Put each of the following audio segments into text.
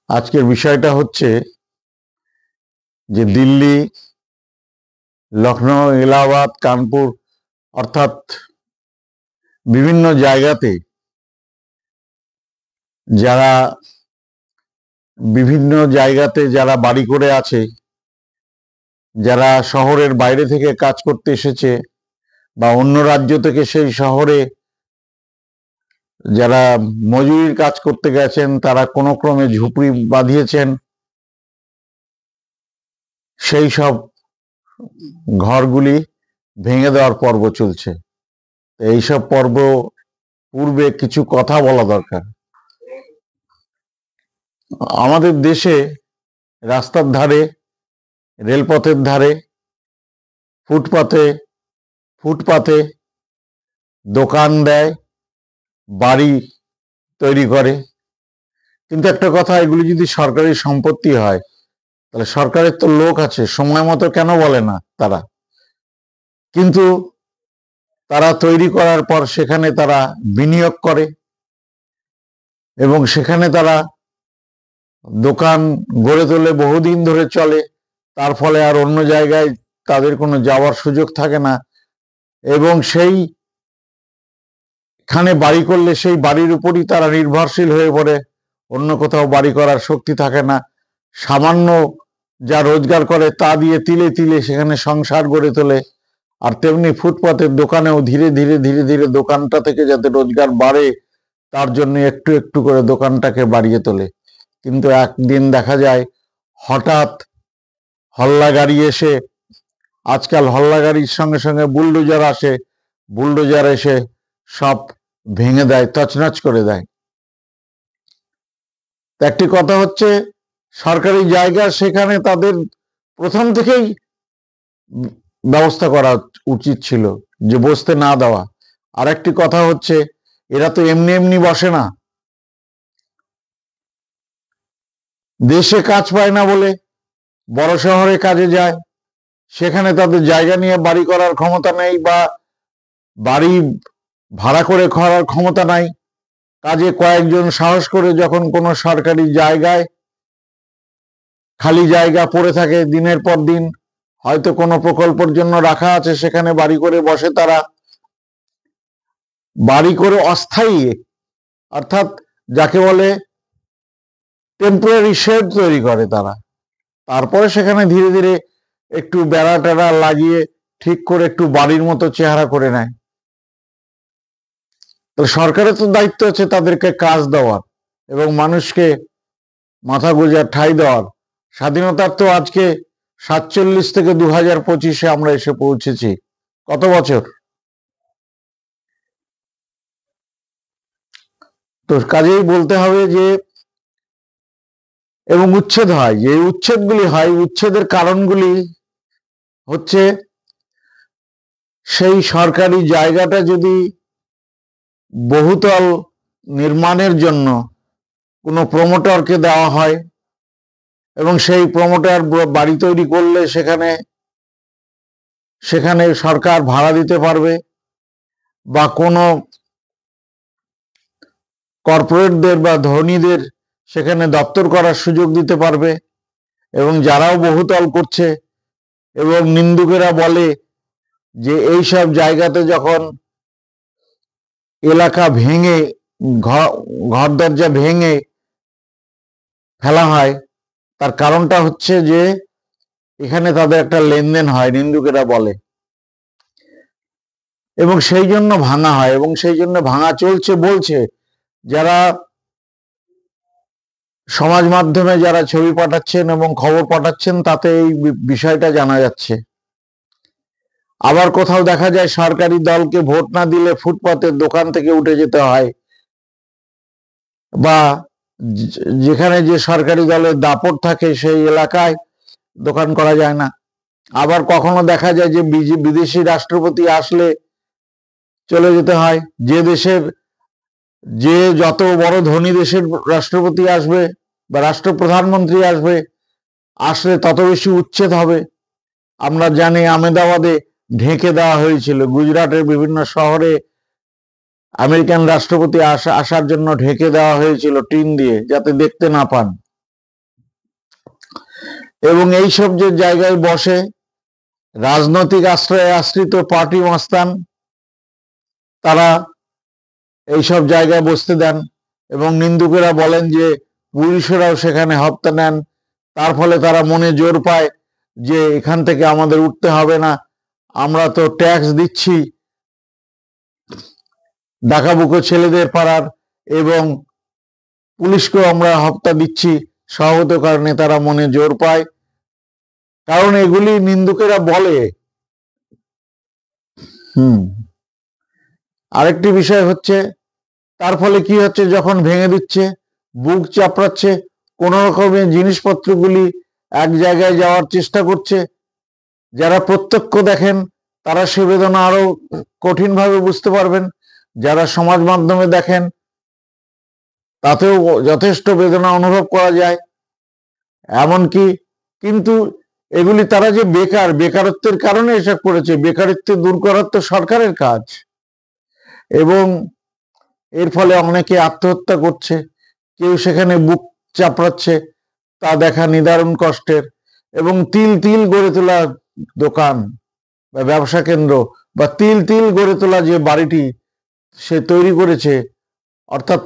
আজকের বিষয়টা হচ্ছে যে দিল্লি, লখনৌ, এলাহাবাদ, কানপুর অর্থাৎ বিভিন্ন জায়গাতে যারা যারা বাড়ি করে আছে, যারা শহরের বাইরে থেকে কাজ করতে এসেছে বা অন্য রাজ্য থেকে সেই শহরে যারা মজুরির কাজ করতে গেছেন, তারা কোনো ক্রমে ঝুপড়ি বাঁধিয়েছেন, সেই সব ঘরগুলি ভেঙে দেওয়ার পর্ব চলছে। এইসব পর্ব পূর্বে কিছু কথা বলা দরকার। আমাদের দেশে রাস্তার ধারে, রেলপথের ধারে, ফুটপাতে দোকান দেয়, বাড়ি তৈরি করে। কিন্তু একটা কথা, এগুলি যদি সরকারি সম্পত্তি হয়, তাহলে সরকারের তো লোক আছে, সময় মতো কেন বলে না তারা? কিন্তু তারা তৈরি করার পর সেখানে তারা বিনিয়োগ করে এবং সেখানে তারা দোকান গড়ে তোলে, বহুদিন ধরে চলে। তার ফলে আর অন্য জায়গায় তাদের কোনো যাওয়ার সুযোগ থাকে না এবং সেইখানে বাড়ি করলে সেই বাড়ির উপরই তারা নির্ভরশীল হয়ে পড়ে, অন্য কোথাও বাড়ি করার শক্তি থাকে না। সামান্য যা রোজগার করে তা দিয়ে তিলে তিলে সেখানে সংসার গড়ে তোলে। আর তেমনি ফুটপাতের দোকানেও ধীরে ধীরে ধীরে ধীরে দোকানটা থেকে যাতে রোজগার বাড়ে, তার জন্য একটু একটু করে দোকানটাকে বাড়িয়ে তোলে। কিন্তু একদিন দেখা যায় হঠাৎ হল্লা গাড়ি এসে, আজকাল হল্লা গাড়ির সঙ্গে সঙ্গে বুলডোজার আসে, বুলডোজার এসে সব ভেঙে দেয়, তছনছ করে দেয়। একটি কথা হচ্ছে, সরকারি জায়গা সেখানে তাদের প্রথম থেকেই ব্যবস্থা করা উচিত ছিল যে বসতে না দেওয়া। আর একটি কথা হচ্ছে, এরা তো এমনি এমনি বসে না, দেশে কাজ পায় না বলে বড় শহরে কাজে যায়, সেখানে তাদের জায়গা নিয়ে বাড়ি করার ক্ষমতা নেই বা বাড়ি ভাড়া করে করার ক্ষমতা নাই। কাজে কয়েকজন সাহস করে যখন কোনো সরকারি জায়গায় খালি জায়গা পড়ে থাকে, দিনের পর দিন হয়তো কোনো প্রকল্পের জন্য রাখা আছে, সেখানে বাড়ি করে বসে তারা। বাড়ি করে অস্থায়ী, অর্থাৎ যাকে বলে টেম্পোরারি শেড তৈরি করে তারা। তারপরে সেখানে ধীরে ধীরে একটু বেড়া টেড়া লাগিয়ে ঠিক করে একটু বাড়ির মতো চেহারা করে নেয়। তো সরকারের তো দায়িত্ব আছে তাদেরকে কাজ দেওয়ার এবং মানুষকে মাথা গোঁজার ঠাঁই দেওয়ার। স্বাধীনতার তো আজকে 47 থেকে 2025-এ আমরা এসে পৌঁছেছি। কত বছর? তো কাজেই বলতে হবে যে, এবং উচ্ছেদ হয়, যে উচ্ছেদগুলি হয়, উচ্ছেদের কারণগুলি হচ্ছে সেই সরকারি জায়গাটা যদি বহুতল নির্মাণের জন্য কোনো প্রমোটরকে দেওয়া হয় এবং সেই প্রমোটর বাড়ি তৈরি করলে সেখানে সরকার ভাড়া দিতে পারবে বা কোনো কর্পোরেটদের বা ধনীদের সেখানে দপ্তর করার সুযোগ দিতে পারবে। এবং যারাও বহুতল করছে এবং নিন্দুকেরা বলে যে এই সব জায়গাতে যখন এলাকা ভেঙে ঘর দরজা ভেঙে ফেলা হয়, তার কারণটা হচ্ছে যে এখানে তাদের একটা লেনদেন হয়, নিন্দুকেরা বলে, এবং সেই জন্য ভাঙা হয় এবং সেই জন্য ভাঙা চলছে বলছে যারা সমাজ মাধ্যমে যারা ছবি পাঠাচ্ছেন এবং খবর পাঠাচ্ছেন, তাতে এই বিষয়টা জানা যাচ্ছে। আবার কোথাও দেখা যায় সরকারি দলকে ভোট না দিলে ফুটপাতের দোকান থেকে উঠে যেতে হয়, বা যেখানে যে সরকারি দলের দাপট থাকে সেই এলাকায় দোকান করা যায় না। আবার কখনো দেখা যায় যে বিদেশি রাষ্ট্রপতি আসলে চলে যেতে হয়। যে যত বড় ধনী দেশের রাষ্ট্রপতি আসবে বা রাষ্ট্রপ্রধানমন্ত্রী আসলে তত বেশি উচ্ছেদ হবে। আমরা জানি আহমেদাবাদে ঢেকে দেওয়া হয়েছিল, গুজরাটের বিভিন্ন শহরে আমেরিকান রাষ্ট্রপতি আসার জন্য ঢেকে দেওয়া হয়েছিল টিন দিয়ে, যাতে দেখতে না পান। এবং এইসব যে জায়গায় বসে রাজনৈতিক আশ্রয়ে আশ্রিত পার্টি মাস্তান, তারা এইসব জায়গায় বসতে দেন এবং নিন্দুকেরা বলেন যে পুলিশেরাও সেখানে হত্যা নেন। তার ফলে তারা মনে জোর পায় যে এখান থেকে আমাদের উঠতে হবে না, আমরা তো ট্যাক্স দিচ্ছি ডাকাবুকো ছেলেদের পাড়ার, এবং পুলিশকেও আমরা হত্যা দিচ্ছি। স্বভাবত কারণে তারা মনে জোর পায়, কারণ এগুলি নিন্দুকেরা বলে। আরেকটি বিষয় হচ্ছে, তার ফলে কি হচ্ছে, যখন ভেঙে দিচ্ছে, বুক চাপড়াচ্ছে, কোন রকমের জিনিসপত্রগুলি এক জায়গায় যাওয়ার চেষ্টা করছে, যারা প্রত্যক্ষ দেখেন তারা সে বেদনা আরো কঠিনভাবে বুঝতে পারবেন, যারা সমাজ মাধ্যমে দেখেন তাতেও যথেষ্ট বেদনা অনুভব করা যায়। এমনকি কিন্তু এগুলি তারা যে বেকারত্বের কারণে এসব করেছে, বেকারত্ব দূর করার তো সরকারের কাজ, এবং এর ফলে অনেকে আত্মহত্যা করছে, কেউ সেখানে বুক চাপড়াচ্ছে, তা দেখা নিদারুণ কষ্টের। এবং তিল তিল গড়ে তোলা দোকান বা ব্যবসা কেন্দ্র বা তিল তিল গড়ে তোলা যে বাড়িটি সে তৈরি করেছে, অর্থাৎ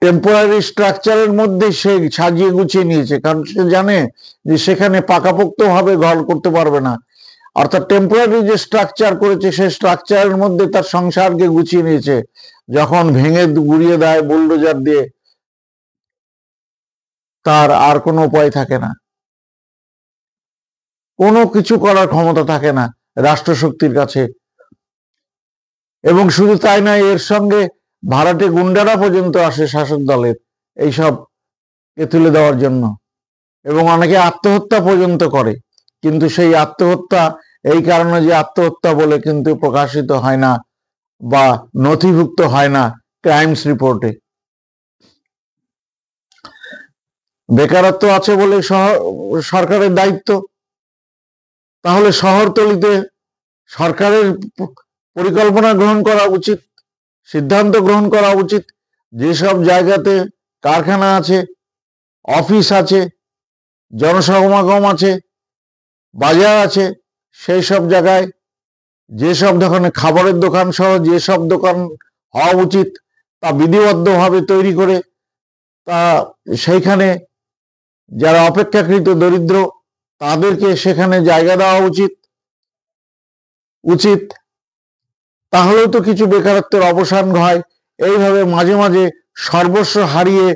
টেম্পোরারি স্ট্রাকচারের মধ্যে সে সাজিয়ে গুছিয়ে নিয়েছে, কারণ সে জানে যে সেখানে পাকাপোক্তভাবে ঘর করতে পারবে না। অর্থাৎ টেম্পোরারি যে স্ট্রাকচার করেছে সেই স্ট্রাকচারের মধ্যে তার সংসারকে গুছিয়ে নিয়েছে। যখন ভেঙে গুড়িয়ে দেয় বুলডোজার দিয়ে, তার আর কোনো উপায় থাকে না, কোনো কিছু করার ক্ষমতা থাকে না রাষ্ট্রশক্তির কাছে। এবং শুধু তাই নয়, এর সঙ্গে ভাড়াটে গুন্ডারা পর্যন্ত আসে শাসক দলের এইসব তুলে দেওয়ার জন্য, এবং অনেকে আত্মহত্যা পর্যন্ত করে। কিন্তু সেই আত্মহত্যা এই কারণে যে আত্মহত্যা বলে কিন্তু প্রকাশিত হয় না বা নথিভুক্ত হয় না ক্রাইমস রিপোর্টে। বেকারত্ব আছে বলে সরকারের দায়িত্ব, তাহলে শহরতলিতে সরকারের পরিকল্পনা গ্রহণ করা উচিত, সিদ্ধান্ত গ্রহণ করা উচিত। যেসব জায়গাতে কারখানা আছে, অফিস আছে, জনসমাগম আছে, বাজার আছে, সেই সব জায়গায় যেসব দোকানে খাবারের দোকান সহ যেসব দোকান হওয়া উচিত তা বিধিবদ্ধভাবে তৈরি করে তা সেইখানে যারা অপেক্ষাকৃত দরিদ্র তাদেরকে সেখানে জায়গা দেওয়া উচিত। তাহলেও তো কিছু বেকারত্বের অবসান হয়। এইভাবে মাঝে মাঝে সর্বস্ব হারিয়ে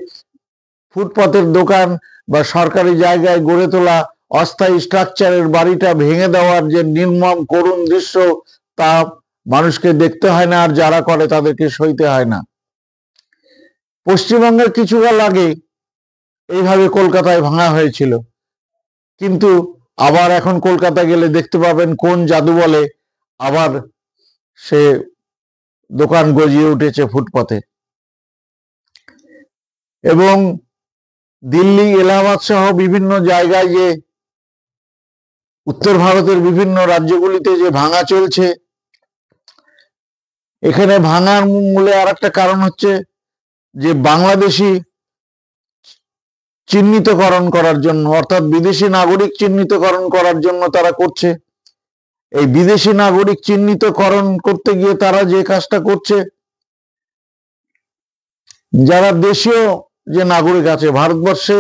ফুটপাতের দোকান বা সরকারি জায়গায় গড়ে তোলা অস্থায়ী স্ট্রাকচারের বাড়িটা ভেঙে দেওয়ার যে নির্মম করুণ দৃশ্য, তা মানুষকে দেখতে হয় না, আর যারা করে তাদেরকে সইতে হয় না। পশ্চিমবঙ্গের কিছুকাল আগে এইভাবে কলকাতায় ভাঙা হয়েছিল, কিন্তু আবার এখন কলকাতা গেলে দেখতে পাবেন কোন জাদু বলে আবার সে দোকান গজিয়ে উঠেছে ফুটপাতে। এবং দিল্লি, এলাহাবাদ সহ বিভিন্ন জায়গায় যে উত্তর ভারতের বিভিন্ন রাজ্যগুলিতে যে ভাঙা চলছে, এখানে ভাঙার মূলে আর একটা কারণ হচ্ছে যে বাংলাদেশি চিহ্নিতকরণ করার জন্য, অর্থাৎ বিদেশি নাগরিক চিহ্নিতকরণ করার জন্য তারা করছে। এই বিদেশি নাগরিক চিহ্নিতকরণ করতে গিয়ে তারা যে কাজটা করছে, যারা দেশীয় যে নাগরিক আছে, ভারতবর্ষে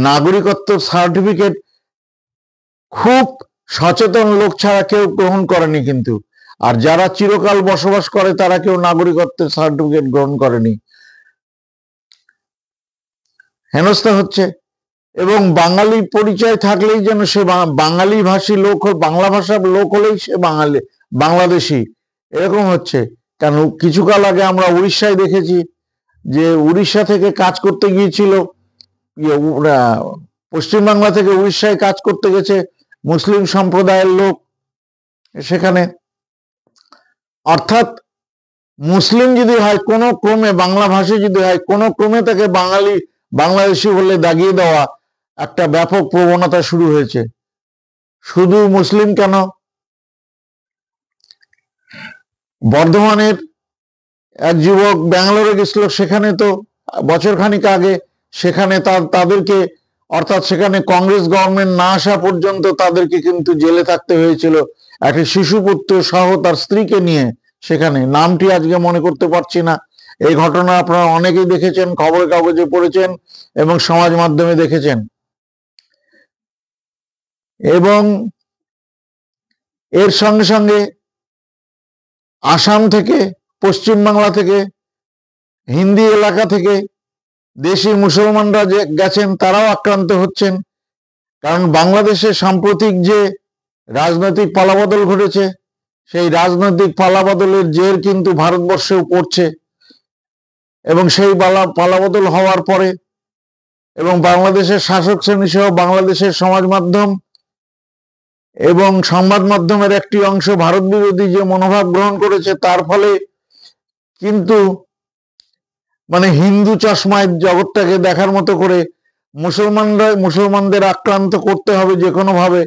নাগরিকত্ব সার্টিফিকেট খুব সচেতন লোক ছাড়া কেউ গ্রহণ করেনি, কিন্তু আর যারা চিরকাল বসবাস করে তারা কেউ নাগরিকত্বের সার্টিফিকেট গ্রহণ করেনি। হেনস্থা হচ্ছে। এবং বাঙালি পরিচয় থাকলেই যেন সে বাঙালি ভাষী লোক, বাংলা ভাষার লোক হলেই সে বাংলাদেশি, এরকম হচ্ছে। কারণ কিছুকাল আগে আমরা উড়িষ্যায় দেখেছি যে উড়িষ্যা থেকে কাজ করতে গিয়েছিল, পশ্চিমবাংলা থেকে উড়িষ্যায় কাজ করতে গেছে মুসলিম সম্প্রদায়ের লোক সেখানে। অর্থাৎ মুসলিম যদি হয় কোনো ক্রমে, বাংলা ভাষী যদি হয় কোনো ক্রমে, তাকে বাংলাদেশি বলে দাগিয়ে দেওয়া একটা ব্যাপক প্রবণতা শুরু হয়েছে। শুধু মুসলিম কেন, বর্ধমানের এক যুবক ব্যাঙ্গালোরে গেছিল, সেখানে তো বছর খানিক আগে সেখানে তাদেরকে অর্থাৎ সেখানে কংগ্রেস গভর্নমেন্ট না আসা পর্যন্ত তাদেরকে কিন্তু জেলে থাকতে হয়েছিল, একটা শিশুপুত্র সহ তার স্ত্রীকে নিয়ে। সেখানে নামটি আজকে মনে করতে পারছি না। এই ঘটনা আপনারা অনেকেই দেখেছেন, খবরের কাগজে পড়েছেন এবং সমাজ মাধ্যমে দেখেছেন। এবং এর সঙ্গে সঙ্গে আসাম থেকে, পশ্চিমবাংলা থেকে, হিন্দি এলাকা থেকে দেশি মুসলমানরা যে গেছেন তারাও আক্রান্ত হচ্ছেন। কারণ বাংলাদেশে সাম্প্রতিক যে রাজনৈতিক পালাবদল ঘটেছে, সেই রাজনৈতিক পালাবদলের জের কিন্তু ভারতবর্ষেও পড়ছে। এবং সেই পালাবদল হওয়ার পরে এবং বাংলাদেশের শাসক শ্রেণী সহ বাংলাদেশের সমাজ মাধ্যম এবং সংবাদ মাধ্যমের একটি অংশ ভারত বিরোধী যে মনোভাব গ্রহণ করেছে, তার ফলে কিন্তু মানে হিন্দু চশমায় জগৎটাকে দেখার মতো করে মুসলমানদের আক্রান্ত করতে হবে যে কোনো ভাবে।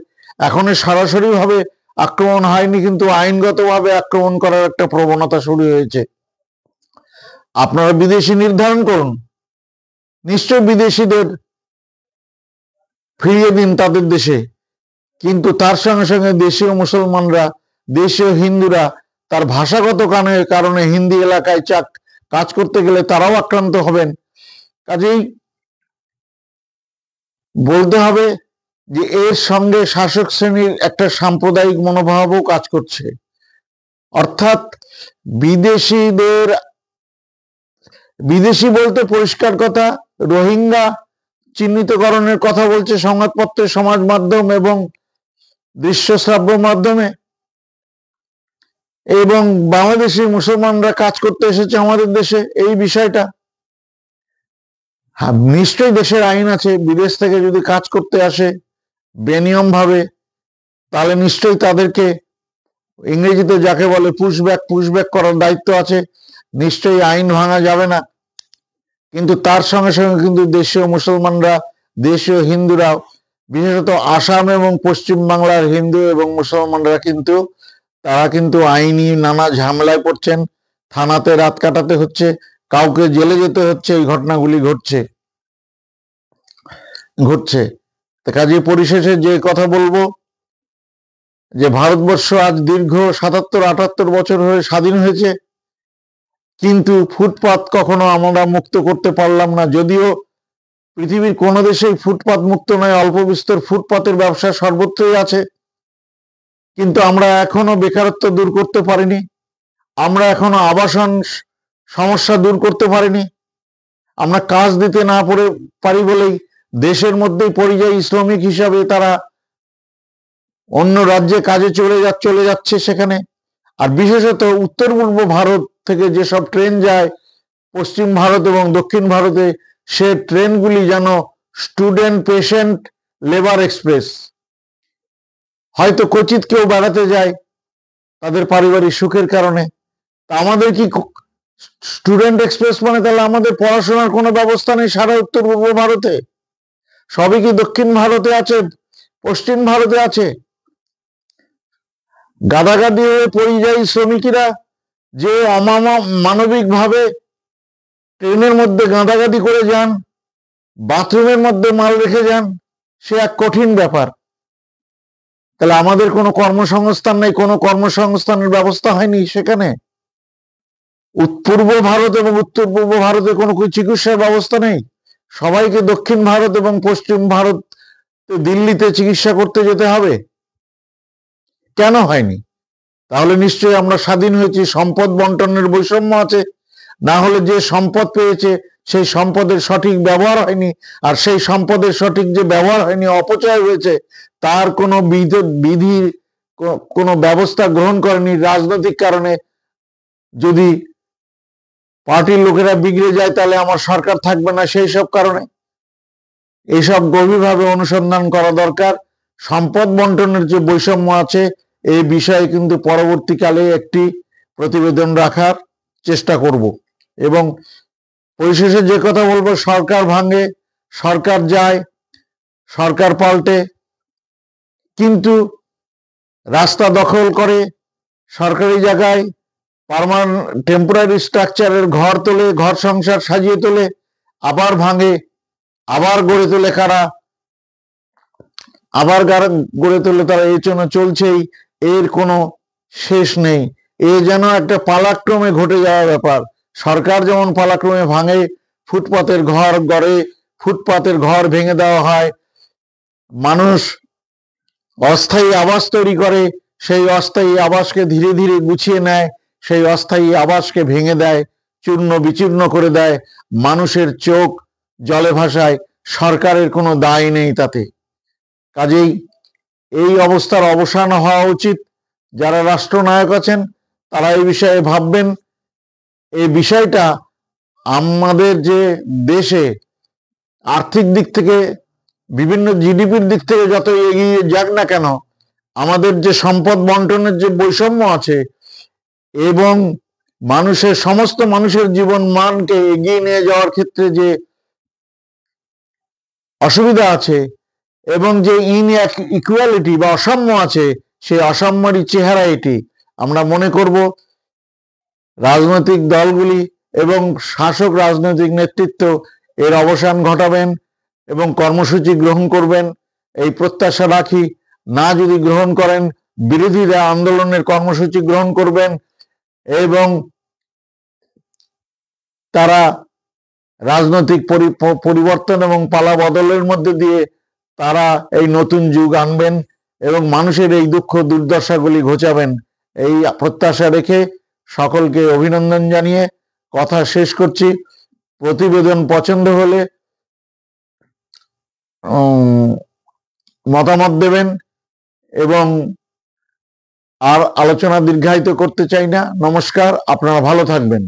এখন সরাসরি ভাবে আক্রমণ হয়নি, কিন্তু আইনগতভাবে আক্রমণ করার একটা প্রবণতা শুরু হয়েছে। আপনারা বিদেশি নির্ধারণ করুন, নিশ্চয় বিদেশিদের ফিরিয়ে দিন তাদের দেশে, কিন্তু তার সঙ্গে সঙ্গে দেশীয় মুসলমানরা, দেশীয় হিন্দুরা তার ভাষাগত কারণে হিন্দি এলাকায় কাজ করতে গেলে তারাও আক্রান্ত হবেন। কাজেই বলতে হবে যে এর সঙ্গে শাসক শ্রেণীর একটা সাম্প্রদায়িক মনোভাবও কাজ করছে। অর্থাৎ বিদেশি বলতে পরিষ্কার কথা, রোহিঙ্গা চিহ্নিতকরণের কথা বলছে সংবাদপত্রে, সমাজ মাধ্যম এবং দৃশ্যশ্রাব্য মাধ্যমে। এবং বাংলাদেশি মুসলমানরা কাজ করতে এসেছে আমাদের দেশে, এই বিষয়টা। হ্যাঁ, নিশ্চয়ই দেশের আইন আছে, বিদেশ থেকে যদি কাজ করতে আসে বেনিয়ম ভাবে, তাহলে নিশ্চয়ই তাদেরকে, ইংরেজিতে যাকে বলে পুশব্যাক করার দায়িত্ব আছে, নিশ্চয়ই আইন ভাঙা যাবে না। কিন্তু তার সঙ্গে সঙ্গে কিন্তু দেশীয় মুসলমানরা, দেশীয় হিন্দুরা, বিশেষত আসাম এবং পশ্চিম বাংলার হিন্দু এবং মুসলমানরা কিন্তু তারা কিন্তু আইনি নানা ঝামেলায় পড়ছেন, থানাতে রাত কাটাতে হচ্ছে, কাউকে জেলে যেতে হচ্ছে, এই ঘটনাগুলি ঘটছে। কাজে পরিশেষে যে কথা বলবো, যে ভারতবর্ষ আজ দীর্ঘ ৭৭-৭৮ বছর হয়ে স্বাধীন হয়েছে, কিন্তু ফুটপাত কখনো আমরা মুক্ত করতে পারলাম না। যদিও পৃথিবীর কোনো দেশেই ফুটপাত মুক্ত নয়, অল্প বিস্তর ফুটপাতের ব্যবসা সর্বত্রই আছে, কিন্তু আমরা এখনো বেকারত্ব দূর করতে পারিনি, আমরা এখনো আবাসন সমস্যা দূর করতে পারিনি। আমরা কাজ দিতে না পারি বলেই দেশের মধ্যেই পরিযায়ী শ্রমিক হিসাবে তারা অন্য রাজ্যে কাজে চলে যাচ্ছে সেখানে। আর বিশেষত উত্তর পূর্ব ভারত থেকে যেসব ট্রেন যায় পশ্চিম ভারত এবং দক্ষিণ ভারতে, সে ট্রেনগুলি যেন স্টুডেন্ট পেশেন্ট লেবার এক্সপ্রেস। হয়তো কচিত কেউ বেড়াতে যায় তাদের পারিবারিক সুখের কারণে, তা আমাদের কি স্টুডেন্ট এক্সপ্রেস মানে তাহলে আমাদের পড়াশোনার কোনো ব্যবস্থা নেই সারা উত্তর পূর্ব ভারতে? সবই কি দক্ষিণ ভারতে আছে, পশ্চিম ভারতে আছে? গাদাগাদি হয়ে পরিযায়ী শ্রমিকেরা যে মানবিক ভাবে ট্রেনের মধ্যে গাদাগাদি করে যান, বাথরুমের মধ্যে মাল রেখে যান, সে এক কঠিন ব্যাপার। তাহলে আমাদের কোনো কর্মসংস্থান নেই, কোনো কর্মসংস্থানের ব্যবস্থা হয়নি সেখানে। পূর্ব ভারত এবং উত্তর পূর্ব ভারতে কোনো চিকিৎসার ব্যবস্থা নেই, সবাইকে দক্ষিণ ভারত এবং পশ্চিম ভারত, দিল্লিতে চিকিৎসা করতে যেতে হবে। কেন হয়নি? তাহলে নিশ্চয়ই আমরা স্বাধীন হয়েছি, সম্পদ বন্টনের বৈষম্য আছে, না হলে যে সম্পদ পেয়েছে সেই সম্পদের সঠিক ব্যবহার হয়নি, আর সেই সম্পদের সঠিক যে ব্যবহার হয়নি, অপচয় হয়েছে, তার কোনো বিধি কোনো ব্যবস্থা গ্রহণ করেনি। রাজনৈতিক কারণে যদি পার্টির লোকেরা বিগড়ে যায় তাহলে আমার সরকার থাকবে না, সেই সব কারণে এইসব গভীরভাবে অনুসন্ধান করা দরকার। সম্পদ বন্টনের যে বৈষম্য আছে এই বিষয়ে কিন্তু পরবর্তীকালে একটি প্রতিবেদন রাখার চেষ্টা করব। এবং পরিশেষে যে কথা বলবো, সরকার ভাঙে, সরকার যায়, সরকার পাল্টে, কিন্তু রাস্তা দখল করে, সরকারি জায়গায় টেম্পোরারি স্ট্রাকচারের ঘর তোলে, ঘর সংসার সাজিয়ে তোলে, আবার ভাঙে, আবার গড়ে তোলে কারা? আবার গড়ে তুললে তারা এই জন্য চলছেই, এর কোনো শেষ নেই। এ যেন একটা পালাক্রমে ঘটে যাওয়া ব্যাপার। সরকার যেমন পালাক্রমে ভাঙে, ফুটপাতের ঘর গড়ে, ফুটপাতের ঘর ভেঙে দেওয়া হয়, মানুষ অস্থায়ী আবাস তৈরি করে, সেই অস্থায়ী আবাসকে ধীরে ধীরে গুছিয়ে নেয়, সেই অস্থায়ী আবাসকে ভেঙে দেয়, চূর্ণ বিচূর্ণ করে দেয়, মানুষের চোখ জলে ভাসায়, সরকারের কোনো দায় নেই তাতে। কাজেই এই অবস্থার অবসান হওয়া উচিত। যারা রাষ্ট্রনায়ক আছেন তারা এই বিষয়ে ভাববেন। এই বিষয়টা আমাদের যে দেশে আর্থিক দিক থেকে, বিভিন্ন জিডিপির দিক থেকে যত এগিয়ে যাক না কেন, আমাদের যে সম্পদ বন্টনের যে বৈষম্য আছে এবং সমস্ত মানুষের জীবন মানকে এগিয়ে নিয়ে যাওয়ার ক্ষেত্রে যে অসুবিধা আছে এবং যে ইকুয়ালিটি বা অসাম্য আছে, সেই অসাম্যেরই চেহারা এটি। আমরা মনে করব রাজনৈতিক দলগুলি এবং শাসক রাজনৈতিক নেতৃত্ব এর অবসান ঘটাবেন এবং কর্মসূচি গ্রহণ করবেন, এই প্রত্যাশা রাখি। না যদি গ্রহণ করেন, বিরোধীরা আন্দোলনের কর্মসূচি গ্রহণ করবেন এবং তারা রাজনৈতিক পরিবর্তন এবং পালা বদলের মধ্যে দিয়ে তারা এই নতুন যুগ আনবেন এবং মানুষের এই দুঃখ দুর্দশাগুলি ঘোচাবেন। এই প্রত্যাশা রেখে সকলকে অভিনন্দন জানিয়ে কথা শেষ করছি। প্রতিবেদন পছন্দ হলে মতামত দেবেন এবং আর আলোচনা দীর্ঘায়িত করতে চাই না। নমস্কার, আপনারা ভালো থাকবেন।